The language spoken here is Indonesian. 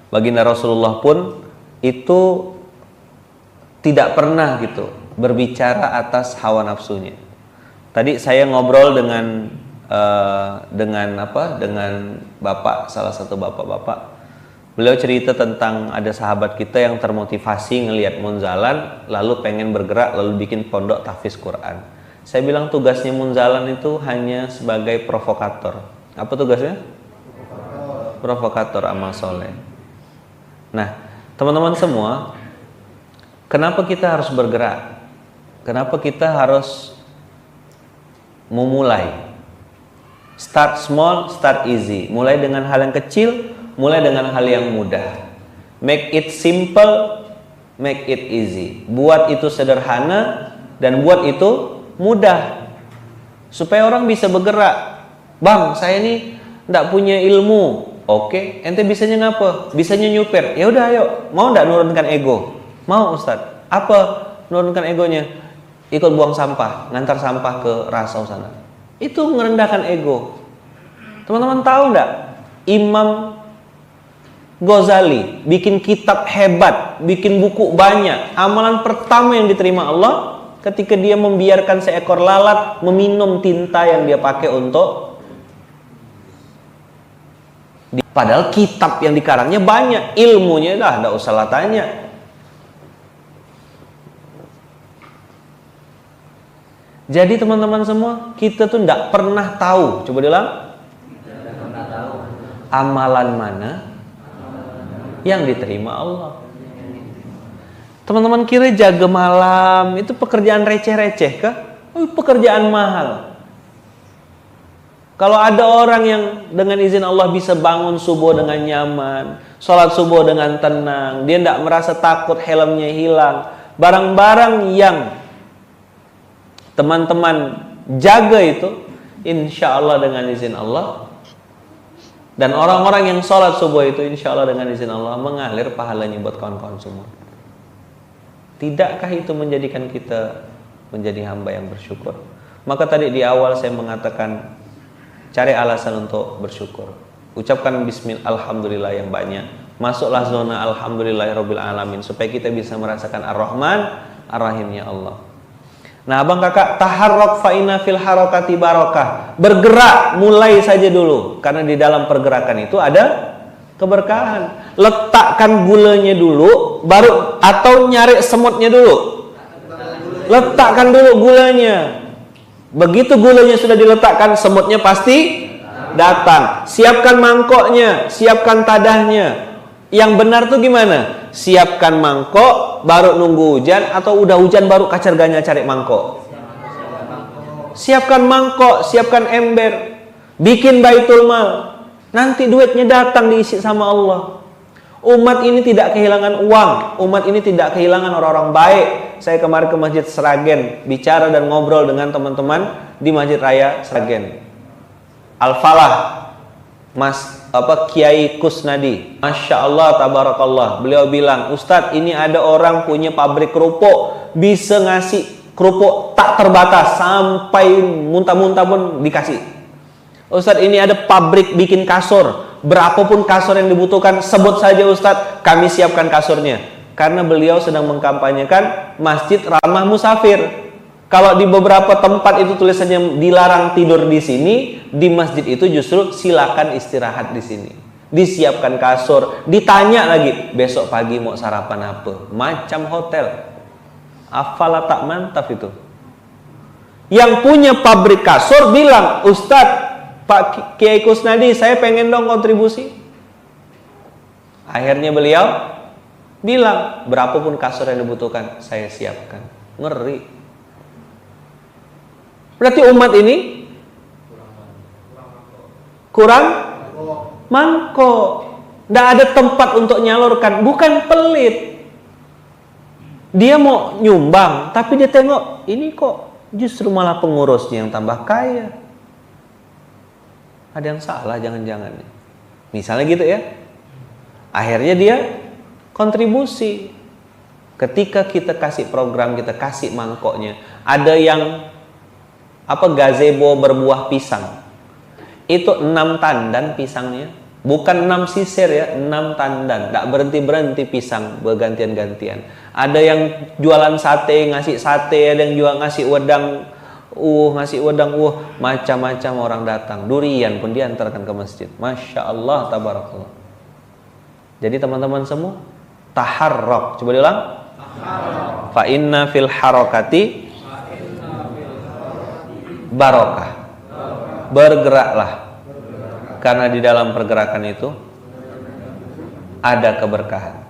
Baginda Rasulullah pun itu tidak pernah gitu berbicara atas hawa nafsunya. Tadi saya ngobrol dengan bapak, salah satu bapak-bapak. Beliau cerita tentang ada sahabat kita yang termotivasi ngelihat Munzalan, lalu pengen bergerak, lalu bikin pondok tahfiz Quran. Saya bilang tugasnya Munzalan itu hanya sebagai provokator. Apa tugasnya? Provokator amal soleh. Nah, teman-teman semua, kenapa kita harus bergerak? Kenapa kita harus memulai? Start small, start easy. Mulai dengan hal yang kecil, mulai dengan hal yang mudah. Make it simple, make it easy. Buat itu sederhana dan buat itu mudah. Supaya orang bisa bergerak. Bang, saya ini enggak punya ilmu. Oke, ente bisanya ngapa? Bisanya nyupir. Ya udah, ayo. Mau enggak nurunkan ego? Mau, Ustaz. Apa nurunkan egonya? Ikut buang sampah, ngantar sampah ke Rasau sana. Itu merendahkan ego. Teman-teman tahu enggak? Imam Ghazali bikin kitab hebat, bikin buku banyak. Amalan pertama yang diterima Allah ketika dia membiarkan seekor lalat meminum tinta yang dia pakai untuk, padahal kitab yang dikarangnya banyak, ilmunya dah enggak usah lah tanya. Jadi teman-teman semua, kita tuh enggak pernah tahu, coba bilang, amalan mana yang diterima Allah. Teman-teman kira jaga malam itu pekerjaan receh-receh kah? Oh, pekerjaan mahal. Kalau ada orang yang dengan izin Allah bisa bangun subuh dengan nyaman, sholat subuh dengan tenang, dia tidak merasa takut helmnya hilang, barang-barang yang teman-teman jaga itu, insya Allah dengan izin Allah. Dan orang-orang yang sholat subuh itu insya Allah dengan izin Allah mengalir pahalanya buat kawan-kawan semua. Tidakkah itu menjadikan kita menjadi hamba yang bersyukur? Maka tadi di awal saya mengatakan, cari alasan untuk bersyukur. Ucapkan bismillah, alhamdulillah yang banyak. Masuklah zona alhamdulillahirabbil alamin supaya kita bisa merasakan ar-Rahman ar-Rahimnya Allah. Nah, abang kakak, taharrak fa inna fil harakati barakah. Bergerak mulai saja dulu, karena di dalam pergerakan itu ada keberkahan. Letakkan gulanya dulu, baru atau nyari semutnya dulu. Letakkan dulu gulanya. Begitu gulanya sudah diletakkan, semutnya pasti datang. Siapkan mangkoknya, siapkan tadahnya. Yang benar tuh gimana? Siapkan mangkok, baru nunggu hujan, atau udah hujan baru kacarganya cari mangkok. Siapkan mangkok, siapkan ember, bikin baitul mal. Nanti duitnya datang diisi sama Allah. Umat ini tidak kehilangan uang, umat ini tidak kehilangan orang-orang baik. Saya kemarin ke Masjid Sragen, bicara dan ngobrol dengan teman-teman di Masjid Raya Sragen. Al-Falah, Kiai Kusnadi, Masya Allah, tabarakallah. Beliau bilang, Ustadz, ini ada orang punya pabrik kerupuk, bisa ngasih kerupuk tak terbatas, sampai muntah-muntah pun dikasih. Ustadz, ini ada pabrik bikin kasur, berapapun kasur yang dibutuhkan, sebut saja Ustadz, kami siapkan kasurnya. Karena beliau sedang mengkampanyekan masjid ramah musafir. Kalau di beberapa tempat itu tulisannya dilarang tidur di sini, di masjid itu justru silakan istirahat di sini. Disiapkan kasur, ditanya lagi, besok pagi mau sarapan apa? Macam hotel. Apalah tak mantap itu. Yang punya pabrik kasur bilang, Ustadz, Pak Kiai Kusnadi, saya pengen dong kontribusi. Akhirnya beliau bilang, berapapun kasur yang dibutuhkan, saya siapkan. Ngeri. Berarti umat ini kurang mangkok. Tidak ada tempat untuk nyalurkan. Bukan pelit. Dia mau nyumbang, tapi dia tengok, ini kok justru malah pengurusnya yang tambah kaya. Ada yang salah jangan-jangan. Misalnya gitu ya. Akhirnya dia kontribusi. Ketika kita kasih program, kita kasih mangkoknya. Ada yang gazebo berbuah pisang. Itu 6 tandan pisangnya. Bukan 6 sisir ya, 6 tandan. Tak berhenti-berhenti pisang bergantian-gantian. Ada yang jualan sate, ngasih sate, ada yang jual ngasih wedang, macam-macam orang datang. Durian pun diantarkan ke masjid. Masya Allah, tabarakallah. Jadi teman-teman semua, taharrak. Coba diulang. Fa inna fil harakati barokah. Bergeraklah, karena di dalam pergerakan itu ada keberkahan.